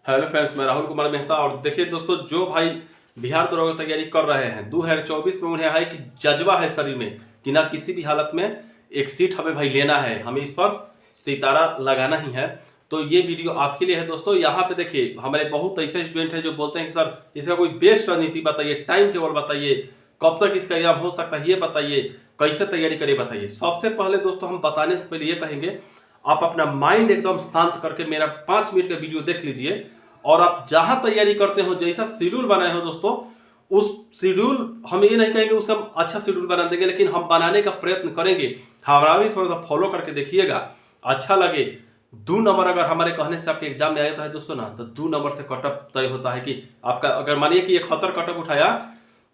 Hello friends, मैं राहुल कुमार मेहता। और देखिए दोस्तों, जो भाई बिहार दरोगा की तैयारी कर रहे हैं 2024 में, उन्हें है कि जज्बा है शरीर में कि ना किसी भी हालत में एक सीट हमें भाई लेना है, हमें इस पर सितारा लगाना ही है। तो ये वीडियो आपके लिए है दोस्तों। यहाँ पे देखिए, हमारे बहुत ऐसे स्टूडेंट हैं जो बोलते हैं कि सर इसका कोई बेस्ट रणनीति बताइए, टाइम टेबल बताइए, कब तक इसका एग्जाम हो सकता है ये बताइए, कैसे तैयारी करें बताइए। सबसे पहले दोस्तों, हम बताने से पहले ये कहेंगे, आप अपना माइंड एकदम शांत करके मेरा 5 मिनट का वीडियो देख लीजिए और आप जहां तैयारी करते हो, जैसा शेड्यूल बनाए हो दोस्तों, उस शेड्यूल, हम ये नहीं कहेंगे उसका हम अच्छा शेड्यूल बना देंगे, लेकिन हम बनाने का प्रयत्न करेंगे। हमारा भी थोड़ा सा फॉलो करके देखिएगा, अच्छा लगे। 2 नंबर अगर हमारे कहने से आपके एग्जाम में आ जाता है दोस्तों ना, तो 2 नंबर से कटअप तय होता है कि आपका, अगर मानिए कि 71 कटअप उठाया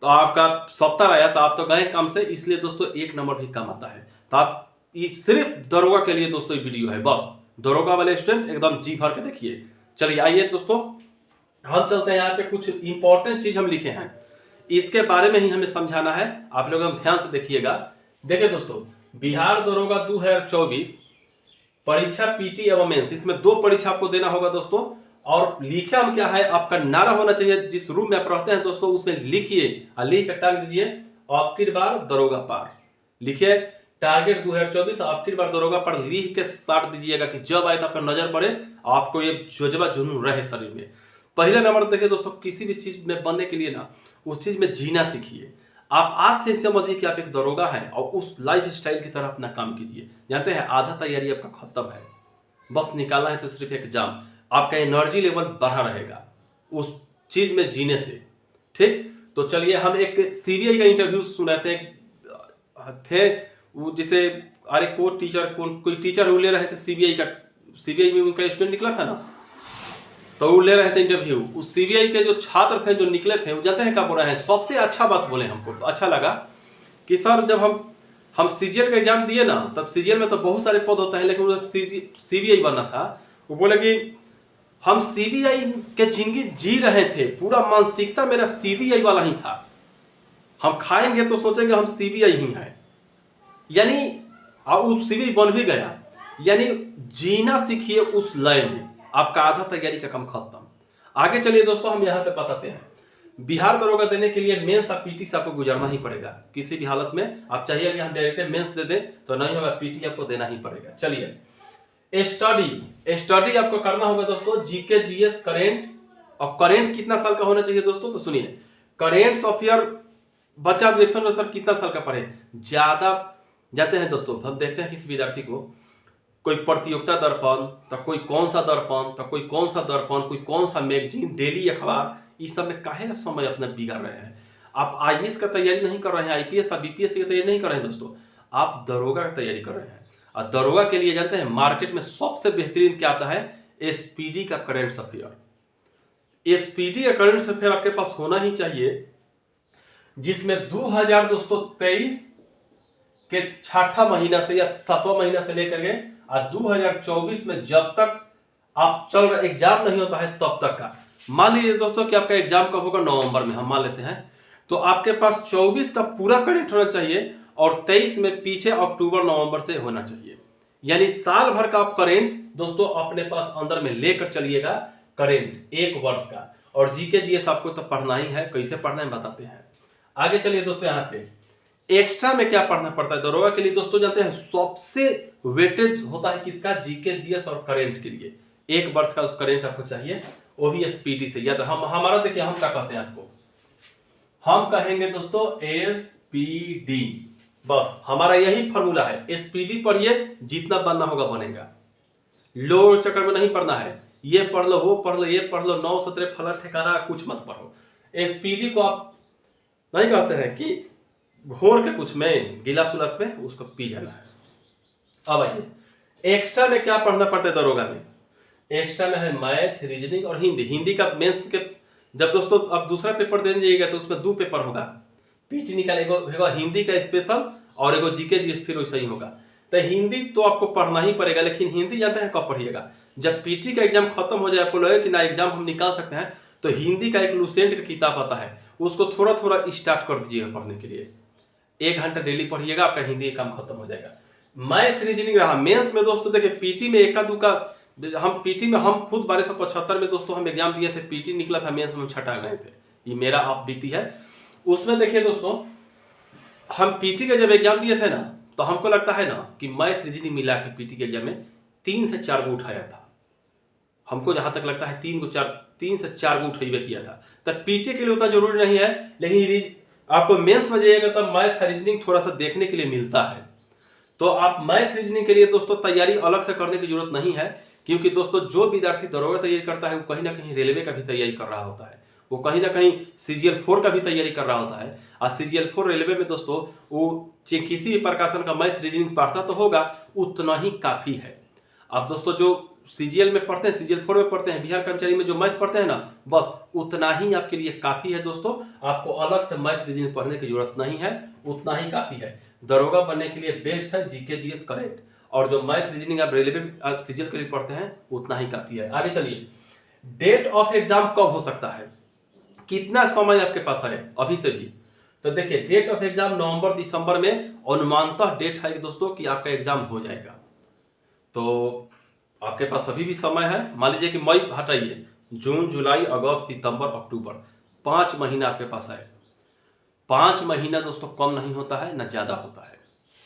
तो आपका 70 आया तो आप तो गए काम से। इसलिए दोस्तों 1 नंबर भी कम आता है। तो आप ये सिर्फ दरोगा के लिए दोस्तों ये वीडियो है, बस दरोगा वाले स्टूडेंट एकदम जी भर के देखिए। चलिए आइए दोस्तों, हम चलते हैं। यहाँ पे कुछ इंपॉर्टेंट चीज हम लिखे हैं, इसके बारे में ही हमें समझाना है। आप लोग हम ध्यान से देखिएगा। देखिए दोस्तों, बिहार दरोगा 2024 परीक्षा पीटी एवं मेंस, इसमें 2 परीक्षा आपको देना होगा दोस्तों। और लिखे हम क्या है, आपका नारा होना चाहिए, जिस रूम में आप रहते हैं दोस्तों उसमें लिखिए और लिख कर टांग दीजिए, आपकी बार दरोगा पार। लिखिए टारगेट 2024 आपकी बार दरोगा पर, लिख के साट दीजिएगा कि जब आए तो आपका नजर पड़े, आपको ये जज्बा जुनून रहे शरीर में। पहले नंबर देखिए दोस्तों, किसी भी चीज में बनने के लिए ना उस चीज में जीना सीखिए। आप आज से समझिए कि आप एक दरोगा हैं और उस लाइफ स्टाइल की तरह अपना काम कीजिए। जानते हैं, आधा तैयारी आपका खत्म है, बस निकालना है तो सिर्फ एग्जाम। आपका एनर्जी लेवल बढ़ा रहेगा उस चीज में जीने से। ठीक, तो चलिए हम एक सीबीआई का इंटरव्यू सुने थे वो, जिसे अरे कोई टीचर वो ले रहे थे सीबीआई का, सीबीआई में उनका स्टूडेंट निकला था ना, तो वो ले रहे थे इंटरव्यू। उस सीबीआई के जो छात्र थे जो निकले थे, वो जानते हैं क्या बोल रहे हैं, सबसे अच्छा बात बोले, हमको अच्छा लगा कि सर जब हम सीजीएल का एग्जाम दिए ना, तब सीजीएल में तो बहुत सारे पद होता है, लेकिन उधर सीबीआई बनना था। वो बोले कि हम सीबीआई के जिंदगी जी रहे थे, पूरा मानसिकता मेरा सीबीआई वाला ही था। हम खाएंगे तो सोचेंगे हम सीबीआई ही हैं, यानी उस सीबीआई बन भी गया। यानी जीना सीखिए उस लय में, आपका आधा तैयारी का काम खत्म। आगे चलिए दोस्तों, हम यहाँ पे बताते हैं। बिहार दरोगा देने के लिए मेंस और पीटी से आपको गुजरना ही पड़ेगा किसी भी हालत में। आप चाहिए कि हम डायरेक्ट मेंस दे दें तो नहीं होगा, पीटी आपको देना ही पड़ेगा। चलिए स्टडी आपको करना होगा दोस्तों, जीके जीएस करेंट। और करेंट कितना साल का होना चाहिए दोस्तों, तो सुनिए, करेंट्स अफेयर बच्चा ऑब्जेक्शन में सर कितना साल का पढ़े, ज्यादा जाते हैं दोस्तों। हम देखते हैं किसी विद्यार्थी को कोई प्रतियोगिता दर्पण, तो कोई कौन सा दर्पण, तो कोई कौन सा दर्पण, कोई कौन सा मैगजीन, डेली अखबार, इस सब में काहे ना समय अपना बिगाड़ रहे हैं। आप आईएएस का तैयारी नहीं कर रहे हैं, आईपीएस और बीपीएससी की तैयारी नहीं कर रहे हैं दोस्तों, आप दरोगा की तैयारी कर रहे हैं। और दरोगा के लिए जानते हैं मार्केट में सबसे बेहतरीन क्या आता है, एसपीडी का करंट अफेयर। एसपीडी का करंट अफेयर आपके पास होना ही चाहिए, जिसमें 2023 के 6ठा महीना से या 7वां महीना से लेकर के और 2024 में जब तक आप चल रहे एग्जाम नहीं होता है तब तक का। मान लीजिए दोस्तों कि आपका एग्जाम कब होगा, नवंबर में हम मान लेते हैं, तो आपके पास 24 का पूरा करंट होना चाहिए और 23 में पीछे अक्टूबर नवंबर से होना चाहिए। यानी साल भर का आप करंट दोस्तों अपने पास अंदर में लेकर चलिएगा, करंट 1 वर्ष का। और जीके जीएस आपको तो पढ़ना ही है, कैसे पढ़ना है बताते हैं। आगे चलिए दोस्तों, यहाँ पे एक्स्ट्रा में क्या पढ़ना पड़ता है दरोगा के लिए दोस्तों, जानते हैं सबसे वेटेज होता है किसका, जीके जीएस और करंट के लिए। 1 वर्ष का उस करंट आपको चाहिए, वो भी एसपीडी से। या तो हम हमारा देखिए, हम क्या कहते हैं आपको, हम कहेंगे दोस्तों एसपीडी, बस हमारा यही फॉर्मूला है। एसपीडी पढ़िए, जितना बनना होगा बनेगा, लो चक्कर में नहीं पढ़ना है, ये पढ़ लो वो पढ़ लो ये पढ़ लो, 9 17 फला ठिकाना कुछ मत पढ़ो। एसपीडी को आप नहीं कहते हैं कि घोर के कुछ में गिलास उलास में उसको पी जाना है। अब आइए एक्स्ट्रा में क्या पढ़ना पड़ता है दरोगा में। एक्स्ट्रा में है मैथ, रीजनिंग और हिंदी। हिंदी का मेंस के जब दोस्तों आप दूसरा पेपर देने जाइएगा तो उसमें 2 पेपर होगा, पीटी निकालेगा हिंदी का स्पेशल और एगो जीके जीएस, फिर वैसा ही होगा। तो हिंदी तो आपको पढ़ना ही पड़ेगा, लेकिन हिंदी जानते हैं कब पढ़िएगा, जब पीटी का एग्जाम खत्म हो जाए, आपको लगे कि ना एग्जाम हम निकाल सकते हैं, तो हिंदी का एक लुसेंट का किताब आता है, उसको थोड़ा थोड़ा स्टार्ट कर दीजिएगा पढ़ने के लिए। 1 घंटा डेली पढ़िएगा, आपका हिंदी का काम खत्म हो जाएगा। मैथ रीजनिंग रहा मेंस में दोस्तों, देखिए पीटी में 1 2 का हम पीटी में हम खुद 1275 में दोस्तों हम एग्जाम दिए थे, पीटी निकला था, मेंस में छटा गए थे। ये मेरा आप बीती है। उसमें देखिए दोस्तों, हम पीटी का जब एग्जाम दिए थे ना, तो हमको लगता है ना कि मैथ रीजनिंग मिला के पीटी के एग्जाम में 3 से 4 गो उठाया था। हमको जहां तक लगता है 3 से 4 गो उठाइए किया था। तब पीटी के लिए उतना जरूरी नहीं है, लेकिन आपको मेंस में जाइएगा तब मैथ रीजनिंग थोड़ा सा देखने के लिए मिलता है। तो आप मैथ रीजनिंग के लिए दोस्तों तैयारी अलग से करने की जरूरत नहीं है, क्योंकि दोस्तों जो विद्यार्थी दरोगा तैयारी करता है वो कहीं ना कहीं रेलवे का भी तैयारी कर रहा होता है, वो कहीं ना कहीं CGL 4 का भी तैयारी कर रहा होता है। और CGL 4 रेलवे में दोस्तों वो किसी भी प्रकाशन का मैथ रीजनिंग पढ़ता तो होगा, उतना ही काफी है। अब दोस्तों जो CGL में पढ़ते हैं, CGL 4 में पढ़ते हैं, बिहार कर्मचारी में जो मैथ पढ़ते हैं ना, बस उतना ही आपके लिए काफी है दोस्तों। आपको अलग से मैथ रीजनिंग पढ़ने की जरूरत नहीं है, उतना ही काफी है। दरोगा बनने के लिए बेस्ट है जीके जीएस करेक्ट, और जो मैथ रीजनिंग आप रेलवे CGL के लिए पढ़ते हैं उतना ही काफी है। आगे चलिए, डेट ऑफ एग्जाम कब हो सकता है, कितना समय आपके पास है अभी से भी। तो देखिए, डेट ऑफ एग्जाम नवंबर दिसंबर में अनुमानतः डेट है दोस्तों कि आपका एग्जाम हो जाएगा। तो आपके पास अभी भी समय है। मान लीजिए कि मई हटाइए, जून जुलाई अगस्त सितंबर अक्टूबर, 5 महीना आपके पास है। 5 महीना दोस्तों कम नहीं होता है ना ज्यादा होता है।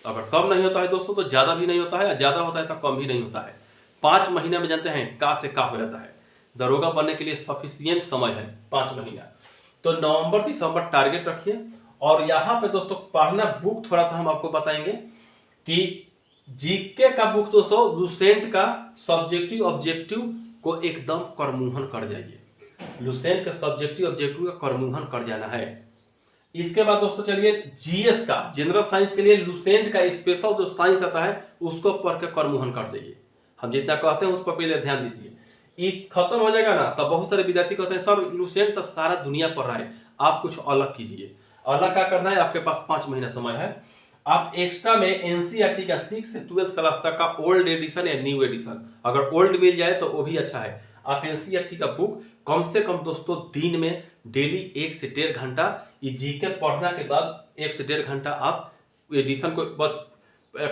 अगर कम नहीं होता है दोस्तों तो ज्यादा भी नहीं होता है, ज्यादा होता है तो कम भी नहीं होता है। 5 महीने में जानते हैं का से का हो जाता है। दरोगा बनने के लिए सफिशियंट समय है 5 महीना। तो नवंबर दिसंबर टारगेट रखिए। और यहाँ पे दोस्तों पढ़ना बुक थोड़ा सा हम आपको बताएंगे कि जीके का बुक दोस्तों लुसेंट का सब्जेक्टिव ऑब्जेक्टिव को एकदम करमुहन कर जाइए। लुसेंट का सब्जेक्टिव ऑब्जेक्टिव का करमुहन कर जाना है। इसके बाद दोस्तों चलिए, जीएस का जनरल साइंस के लिए लुसेंट का स्पेशल जो साइंस आता है उसको पढ़ के करमुहन कर जाइए। हम जितना कहते हैं उस पर पहले ध्यान दीजिए। ये खत्म हो जाएगा ना, तो बहुत सारे विद्यार्थी कहते हैं सर लुसेंट तो सारा दुनिया पढ़ रहा है, आप कुछ अलग कीजिए। अलग क्या करना है, आपके पास 5 महीना समय है। आप एक्स्ट्रा में एनसीईआरटी का 6 से 12th क्लास तक का ओल्ड एडिशन या न्यू एडिशन, अगर ओल्ड मिल जाए तो वो भी अच्छा है। आप एनसीईआरटी का बुक कम से कम दोस्तों दिन में डेली 1 से 1.5 घंटा, ये जीके पढ़ने के बाद 1 से 1.5 घंटा आप एडिशन को बस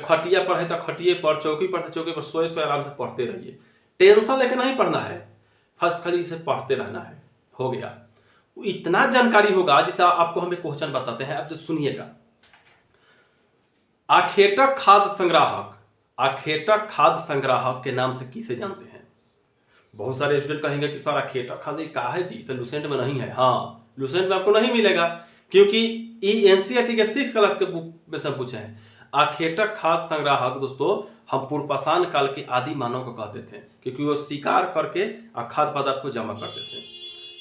खटिया पर है तो खटिए पर, चौकी पर चौकी पर सोए सोए आराम से पढ़ते रहिए। टेंशन लेके नहीं पढ़ना है, फर्स्ट खाली इसे पढ़ते रहना है, हो गया। इतना जानकारी होगा जिसे आपको हमें क्वेश्चन बताते हैं, आप जो सुनिएगा। आखेटक खाद्य संग्राहक, आखेटक खाद्य संग्राहक के नाम से किसे जानते हैं? बहुत सारे स्टूडेंट कहेंगे कि सर आखेटक खाद्य का है जी, तो लुसेंट में नहीं है। हाँ, लुसेंट में आपको नहीं मिलेगा, क्योंकि एनसीईआरटी के 6 क्लास के बुक में से पूछे हैं। आखेटक खाद्य संग्राहक दोस्तों हम पूर्वपाषाण काल के आदि मानव को कहते थे, क्योंकि वो शिकार करके खाद्य पदार्थ को जमा करते थे।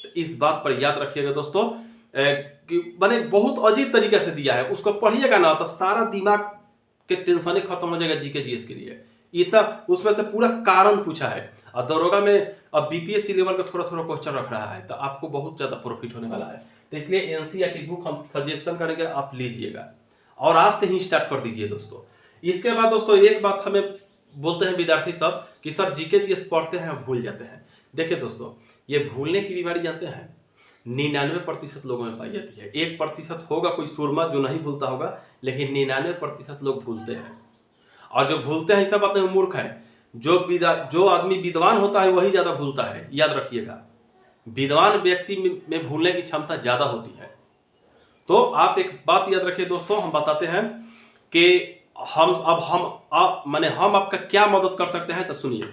तो इस बात पर याद रखिएगा दोस्तों कि मैंने बहुत अजीब तरीके से दिया है, उसको पढ़िएगा ना तो सारा दिमाग के टेंशन खत्म हो जाएगा जीके जीएस के लिए। इतना उसमें से पूरा कारण पूछा है, और दरोगा में अब बीपीएससी लेवल का थोड़ा थोड़ा क्वेश्चन रख रहा है, तो आपको बहुत ज्यादा प्रॉफिट होने वाला है। तो इसलिए एनसीईआरटी बुक हम सजेशन करेंगे, आप लीजिएगा और आज से ही स्टार्ट कर दीजिए दोस्तों। इसके बाद दोस्तों एक बात हमें बोलते हैं विद्यार्थी सब कि सर जीके जीएस पढ़ते हैं भूल जाते हैं। देखिए दोस्तों, ये भूलने की बीमारी जानते हैं 99% लोगों में पाई जाती है। 1% होगा कोई सुरमा जो नहीं भूलता होगा, लेकिन 99% लोग भूलते हैं। और जो भूलते हैं ऐसा बात नहीं, मूर्ख है। जो आदमी विद्वान होता है वही ज्यादा भूलता है, याद रखिएगा। विद्वान व्यक्ति में भूलने की क्षमता ज्यादा होती है। तो आप एक बात याद रखिए दोस्तों, हम बताते हैं कि हम आपका क्या मदद कर सकते हैं, तो सुनिए।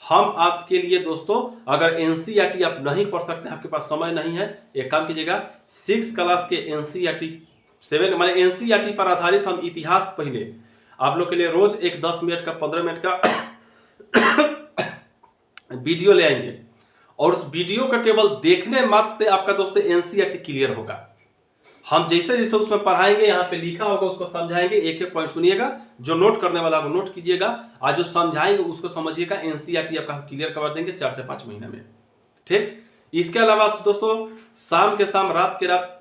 हम आपके लिए दोस्तों अगर एनसीईआरटी आप नहीं पढ़ सकते, आपके पास समय नहीं है, एक काम कीजिएगा 6 क्लास के एनसीईआरटी 7 माने एनसीईआरटी पर आधारित हम इतिहास पहले आप लोग के लिए रोज एक 10 मिनट का 15 मिनट का वीडियो ले आएंगे, और उस वीडियो का केवल देखने मात्र से आपका दोस्तों एनसीईआरटी क्लियर होगा। हम जैसे जैसे उसमें पढ़ाएंगे, यहाँ पे लिखा होगा उसको समझाएंगे, एक एक पॉइंट सुनिएगा, जो नोट करने वाला वो नोट कीजिएगा, आज जो समझाएंगे उसको समझिएगा। एनसीईआरटी आपका क्लियर करवा देंगे 4 से 5 महीने में, ठीक। इसके अलावा दोस्तों शाम के शाम रात के रात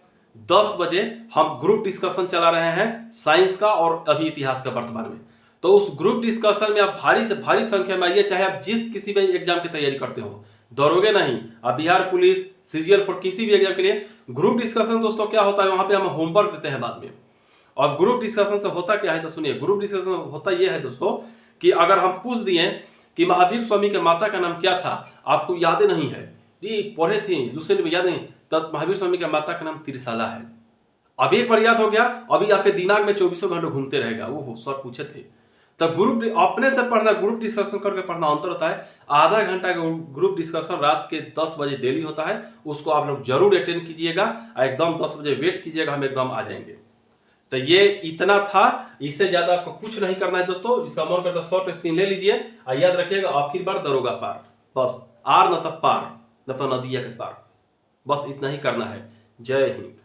10 बजे हम ग्रुप डिस्कशन चला रहे हैं साइंस का और अभी इतिहास का वर्तमान में। तो उस ग्रुप डिस्कशन में आप भारी से भारी संख्या में आइए, चाहे आप जिस किसी भी एग्जाम की तैयारी करते हो, दौड़ोगे नहीं, आप बिहार पुलिस CGL 4 किसी भी एग्जाम के लिए ग्रुप डिस्कशन दोस्तों क्या होता है, वहां पे हम होमवर्क देते हैं बाद में। और ग्रुप डिस्कशन से होता क्या है तो सुनिए। ग्रुप डिस्कशन होता यह है दोस्तों कि अगर हम पूछ दिए कि महावीर स्वामी के माता का नाम क्या था, आपको याद नहीं है, ये पढ़े थे दूसरे में याद नहीं, तब महावीर स्वामी के माता का नाम त्रिशाला है। अब एक बार याद हो गया, अभी आपके दिमाग में 24 घंटे घूमते रहेगा। वो सर पूछे थे। तो ग्रुप अपने से पढ़ना, ग्रुप डिस्कशन करके पढ़ना अंतर होता है। आधा घंटा का ग्रुप डिस्कशन रात के 10 बजे डेली होता है, उसको आप लोग जरूर अटेंड कीजिएगा। एकदम 10 बजे वेट कीजिएगा, हम एकदम आ जाएंगे। तो ये इतना था, इससे ज्यादा आपको कुछ नहीं करना है दोस्तों। इसका मन करता शॉर्ट स्क्रीन ले लीजिए और याद रखिएगा आखिर बार दरोगा पार, बस आर न तो पार न तो नदिया के पार, बस इतना ही करना है। जय हिंद।